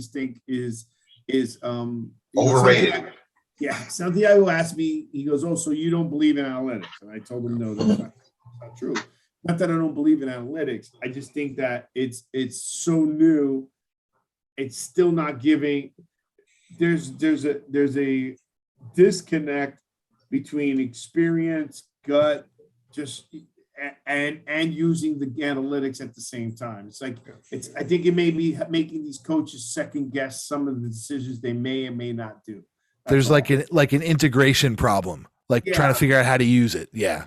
just think is overrated. Santiago asked me, he goes, "Oh, so you don't believe in analytics?" And I told him, "No, that's not true. Not that I don't believe in analytics. I just think that it's so new. It's still not giving. There's a disconnect between experience, gut, just and using the analytics at the same time. It's like I think it may be making these coaches second guess some of the decisions they may or may not do. There's like an integration problem, trying to figure out how to use it. Yeah.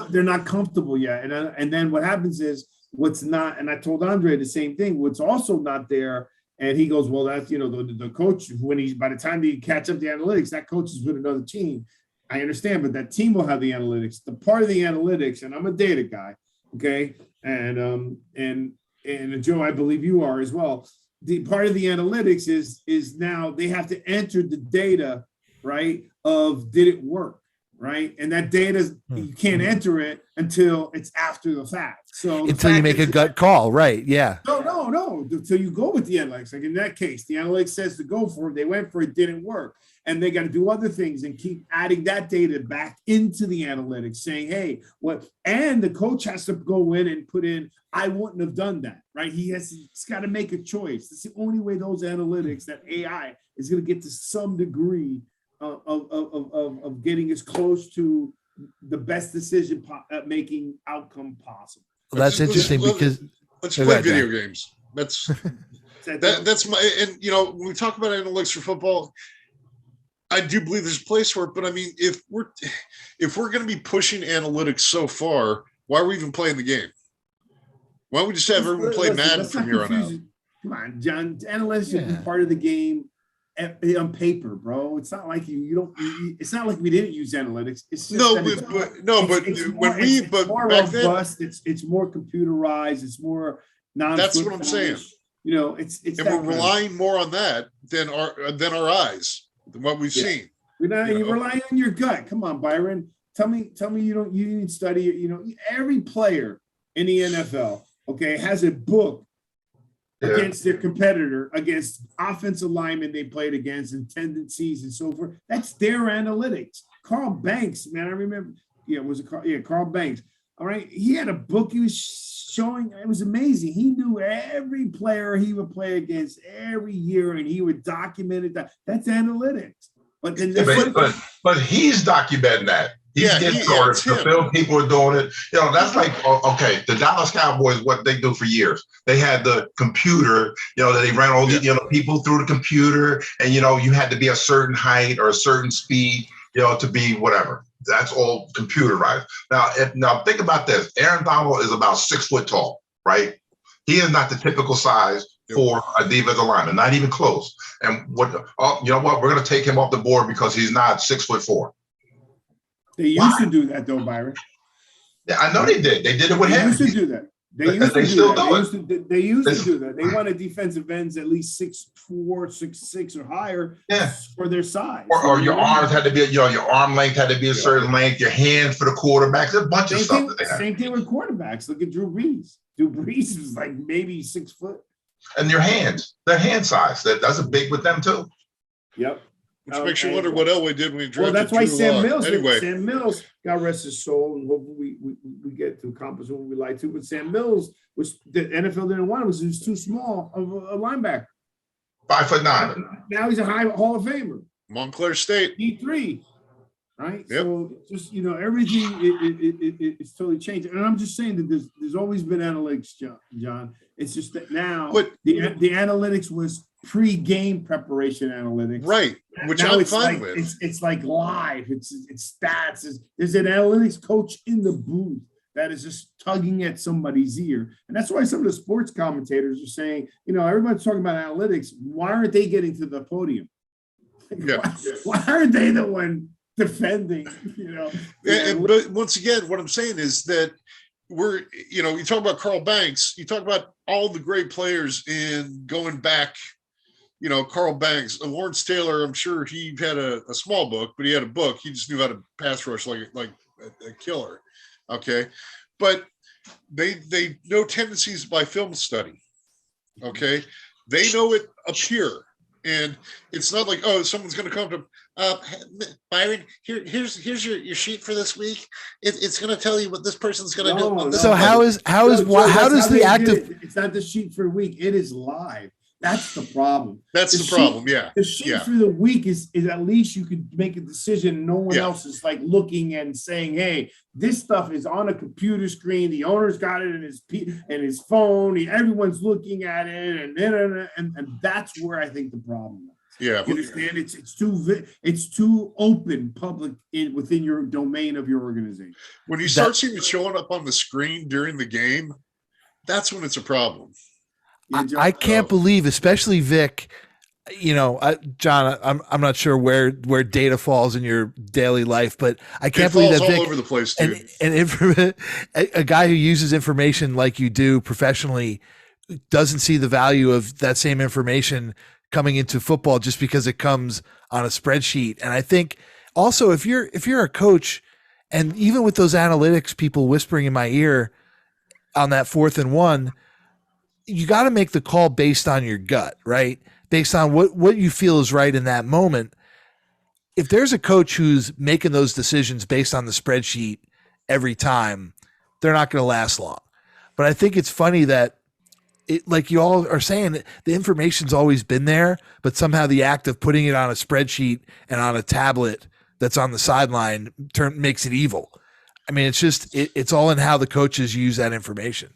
They're not comfortable yet. And then what happens is what's not, and I told Andre the same thing, what's also not there. And he goes, well, that's, the coach, by the time they catch up the analytics, that coach is with another team. I understand, but that team will have the analytics. The part of the analytics, and I'm a data guy, okay? And Joe, I believe you are as well. The part of the analytics is now they have to enter the data, right, of did it work, right? And that data, you can't enter it until it's after the fact. So until you make a gut call, right? Yeah. No. So you go with the analytics. Like in that case, the analytics says to go for it. They went for it, didn't work. And they got to do other things and keep adding that data back into the analytics, saying, hey, what? And the coach has to go in and put in, I wouldn't have done that, right? He's got to make a choice. That's the only way those analytics, that AI is going to get to some degree of getting as close to the best decision making outcome possible. Well, that's interesting because let's play video games. That's my, and when we talk about analytics for football, I do believe there's a place for it, but I mean, if we're going to be pushing analytics so far, why are we even playing the game? Why don't we just have everyone play Madden from here on out? Come on, John. Analytics should be part of the game on paper, bro. It's not like you don't. It's not like we didn't use analytics. It's just but more back robust. It's more computerized. It's more non. That's what I'm saying. It's and we're relying more on that than our eyes. Than what we've seen. You're relying on your gut. Come on, Byron. Tell me you didn't study it. Every player in the NFL, okay, has a book against their competitor, against offensive linemen they played against and tendencies and so forth. That's their analytics. Carl Banks, man, I remember. Carl Banks. All right. He had a book he was showing. It was amazing. He knew every player he would play against every year, and he would document it. That's analytics. But then but he's documenting that. He's getting orders. The field people are doing it. That's like, okay, the Dallas Cowboys, what they do for years. They had the computer, that they ran all the people through the computer, and you had to be a certain height or a certain speed, to be whatever. That's all computerized. Now think about this. Aaron Donald is about 6 foot tall, right? He is not the typical size for a defensive lineman, not even close. And you know what? We're going to take him off the board because he's not 6'4". They used to do that though, Byron. Yeah, I know they did. They did it with him. They used to do that. They used to do that. They wanted defensive ends at least 6'4", 6'6", or higher for their size. Or your arms had to be, your arm length had to be a certain length. Your hands for the quarterbacks. There's a bunch of stuff. Same thing with quarterbacks. Look at Drew Brees. Drew Brees was like maybe 6 foot. And your hands, their hand size. That's a big with them too. Yep. Which makes you wonder what Elway did when he drafted. Well, that's why Sam Mills. Anyway. Sam Mills, God rest his soul, and hopefully we get to accomplish what we like to. But Sam Mills, which the NFL didn't want him, was he was too small of a linebacker. 5'9". Now he's a Hall of Famer. Montclair State. D3. Right. Yep. So just everything it's totally changed. And I'm just saying that there's always been analytics, John. It's just that now the analytics was pre-game preparation analytics, right? Which I'm fine with. It's like live. It's stats. There's an analytics coach in the booth that is just tugging at somebody's ear, and that's why some of the sports commentators are saying, everybody's talking about analytics. Why aren't they getting to the podium? Why aren't they the one defending? But once again, what I'm saying is that you talk about Carl Banks, you talk about all the great players in going back. Carl Banks, Lawrence Taylor, I'm sure he had a small book, but he had a book. He just knew how to pass rush like a killer. Okay. But they know tendencies by film study. Okay. They know it up here. And it's not like, oh, someone's going to come to Byron. Here's your sheet for this week. It's going to tell you what this person's going to do. So how does the active? It's not the sheet for a week. It is live. That's the problem. That's the problem. Yeah. The sheet for the week is at least you could make a decision. No one else is like looking and saying, "Hey, this stuff is on a computer screen. The owner's got it in his phone. Everyone's looking at it, and that's where I think the problem is. Yeah, you understand? It's too open, public within your domain of your organization. When you start seeing it showing up on the screen during the game, that's when it's a problem. I can't believe, especially Vic, John, I'm not sure where data falls in your daily life, but I can't believe that Vic, all over the place too. And a guy who uses information like you do professionally doesn't see the value of that same information coming into football just because it comes on a spreadsheet. And I think also if you're a coach, and even with those analytics people whispering in my ear on that 4th and 1, you got to make the call based on your gut, right? Based on what you feel is right in that moment. If there's a coach who's making those decisions based on the spreadsheet every time, they're not going to last long. But I think it's funny that like you all are saying, the information's always been there, but somehow the act of putting it on a spreadsheet and on a tablet that's on the sideline makes it evil. I mean, it's just, it's all in how the coaches use that information.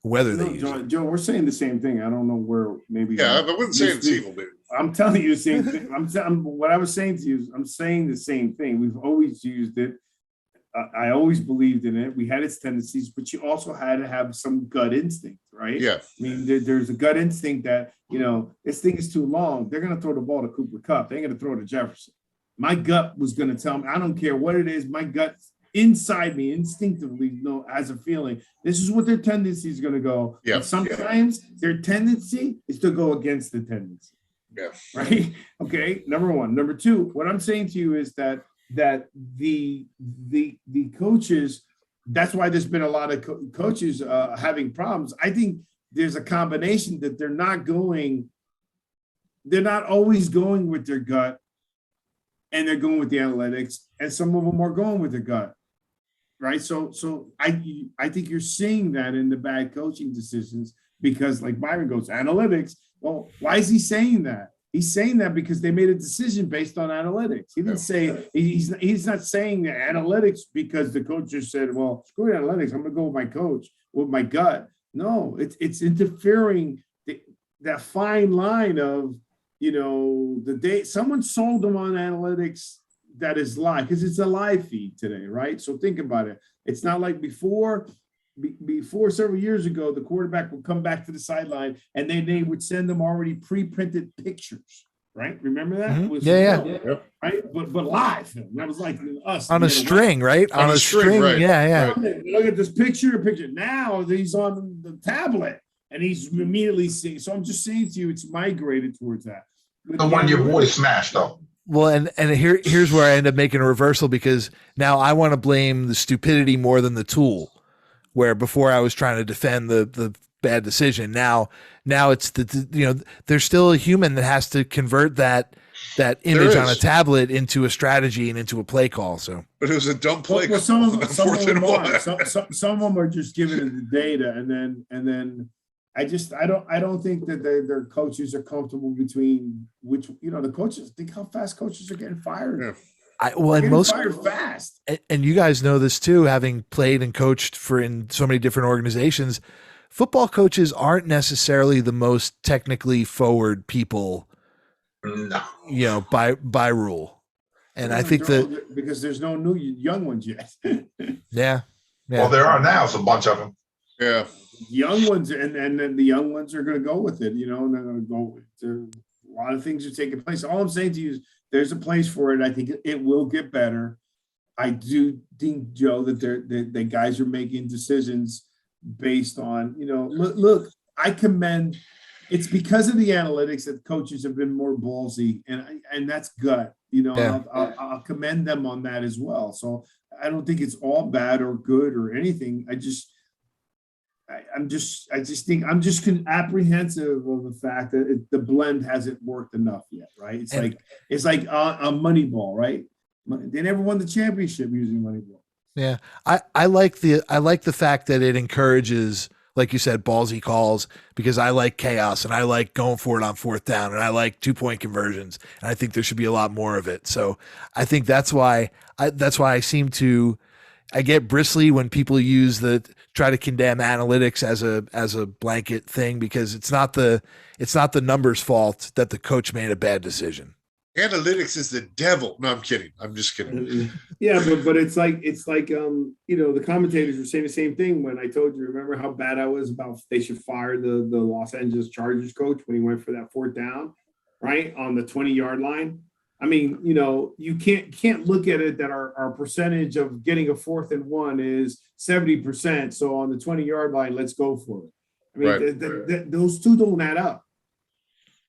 Whether they use it. Joe, we're saying the same thing. I don't know where maybe. Yeah, I wouldn't say it's evil, dude. I'm telling you the same thing. What I was saying to you is I'm saying the same thing. We've always used it. I always believed in it. We had its tendencies, but you also had to have some gut instinct, right? Yeah. I mean, there's a gut instinct that, this thing is too long. They're going to throw the ball to Cooper Kupp. They're going to throw it to Jefferson. My gut was going to tell me, I don't care what it is. My gut inside me instinctively has a feeling this is what their tendency is going to go. Yeah. But sometimes their tendency is to go against the tendency. Yeah. Right. Okay. Number one. Number two, what I'm saying to you is that the coaches, that's why there's been a lot of coaches having problems. I think there's a combination that they're not always going with their gut, and they're going with the analytics, and some of them are going with their gut. Right. So I think you're seeing that in the bad coaching decisions, because like Byron goes, analytics. Well, why is he saying that? He's saying that because they made a decision based on analytics. He didn't say, he's not saying the analytics because the coach just said, well, screw analytics, I'm going to go with my coach, with my gut. No, it's interfering that fine line of, the day someone sold them on analytics that is live, because it's a live feed today, right? So think about it. It's not like before several years ago, the quarterback would come back to the sideline and they would send them already pre-printed pictures, right? Remember that? Mm-hmm. Yeah. Right. But live. That was like us on a string, right? On a string. Right. Yeah. Look at this picture. Now he's on the tablet and he's immediately seeing. So I'm just saying to you, it's migrated towards that. The one your boy smashed though. Well, and here's where I end up making a reversal, because now I want to blame the stupidity more than the tool. Where before I was trying to defend the bad decision. Now it's there's still a human that has to convert that image on a tablet into a strategy and into a play call. So, but it was a dumb play. Well, some of them are just giving it the data, and then I don't think that their coaches are comfortable between which the coaches. Think how fast coaches are getting fired. Yeah. Most fired fast, and you guys know this too, having played and coached in so many different organizations. Football coaches aren't necessarily the most technically forward people, by rule. And I think that because there's no new young ones yet. Yeah. Well, there are now. It's a bunch of them. Yeah, young ones, and then the young ones are going to go with it. And they're going to go. A lot of things are taking place. All I'm saying to you is, there's a place for it. I think it will get better. I do think, Joe, that the guys are making decisions based on, look, I commend. It's because of the analytics that coaches have been more ballsy, and that's gut. I'll commend them on that as well. So I don't think it's all bad or good or anything. I'm just apprehensive of the fact that the blend hasn't worked enough yet, right? It's like a Moneyball, right? They never won the championship using Moneyball. Yeah, I like the fact that it encourages, like you said, ballsy calls, because I like chaos and I like going for it on fourth down and I like 2-point conversions, and I think there should be a lot more of it. So I think that's why I get bristly when people try to condemn analytics as a blanket thing, because it's not the numbers' fault that the coach made a bad decision. Analytics is the devil. No, I'm kidding. I'm just kidding. Yeah, but it's like the commentators were saying the same thing when I told you. Remember how bad I was about they should fire the Los Angeles Chargers coach when he went for that fourth down, right, on the 20-yard line. I mean, you can't look at it that our percentage of getting a 4th and 1 is 70%. So on the 20-yard line, let's go for it. I mean, those two don't add up.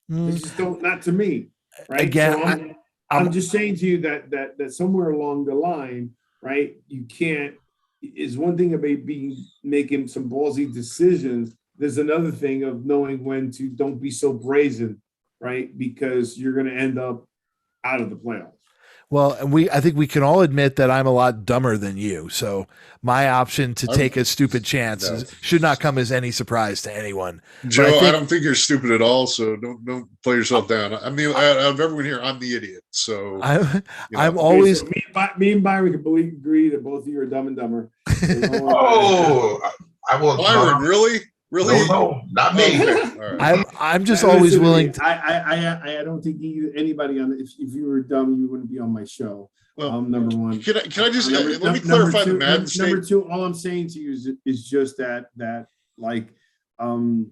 They just don't. Not to me. Right. Again, so I'm just saying to you that somewhere along the line, right, you can't, is one thing about making some ballsy decisions. There's another thing of knowing when to don't be so brazen, right? Because you're going to end up out of the playoffs. Well, and I think we can all admit that I'm a lot dumber than you. So my option to take a stupid chance should not come as any surprise to anyone. Joe, I don't think you're stupid at all. So don't play yourself down. I mean, out of everyone here, I'm the idiot. So I'm always. So me and Byron can agree that both of you are dumb and dumber. I will. Byron, really? Really? No, not me. I'm just always willing to. I don't think anybody on if you were dumb, you wouldn't be on my show. Well, number one. Can I just let me clarify the Madden state? Number two, all I'm saying to you is just that all I'm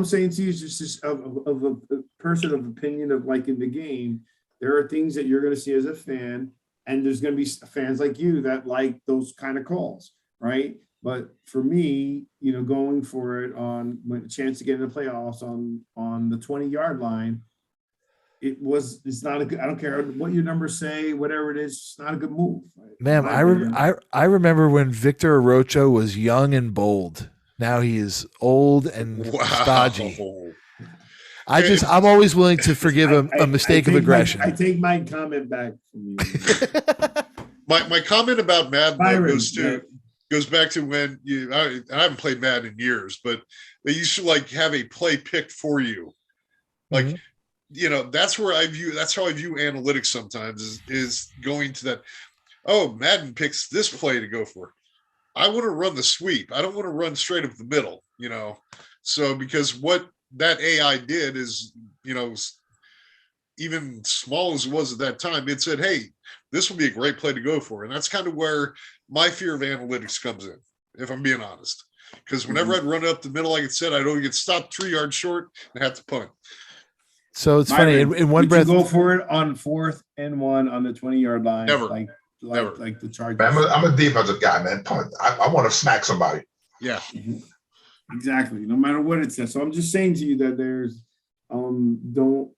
saying to you is just of a person of opinion of like in the game, there are things that you're going to see as a fan, and there's going to be fans like you that like those kind of calls, right? But for me, going for it on a chance to get in the playoffs on the 20-yard line, it's not a good. I don't care what your numbers say, whatever it is, it's not a good move. Right? Man, I remember when Victor Arocho was young and bold. Now he is old and stodgy. I'm always willing to forgive a mistake of aggression. I take my comment back from you. my comment about Madden goes back to when I haven't played Madden in years, but they used to have a play picked for you. Like, that's how I view analytics sometimes is going to that. Oh, Madden picks this play to go for. I want to run the sweep. I don't want to run straight up the middle, So because what that AI did is, even small as it was at that time, it said, hey, this will be a great play to go for. And that's kind of where my fear of analytics comes in, if I'm being honest. Because whenever I'd run up the middle, like I said, I'd only get stopped 3 yards short and have to punt. So it's funny. In one breath, go for it on 4th and 1 on the 20-yard line. Never. Like the Chargers. I'm a defensive guy, man. Punt. I want to smack somebody. Yeah. Mm-hmm. Exactly. No matter what it says. So I'm just saying to you that there's don't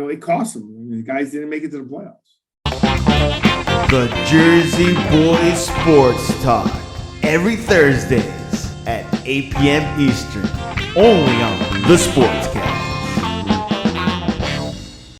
it cost them. The guys didn't make it to the playoffs. The Jersey Boys Sports Talk every Thursdays at 8 p.m. Eastern, only on the Sports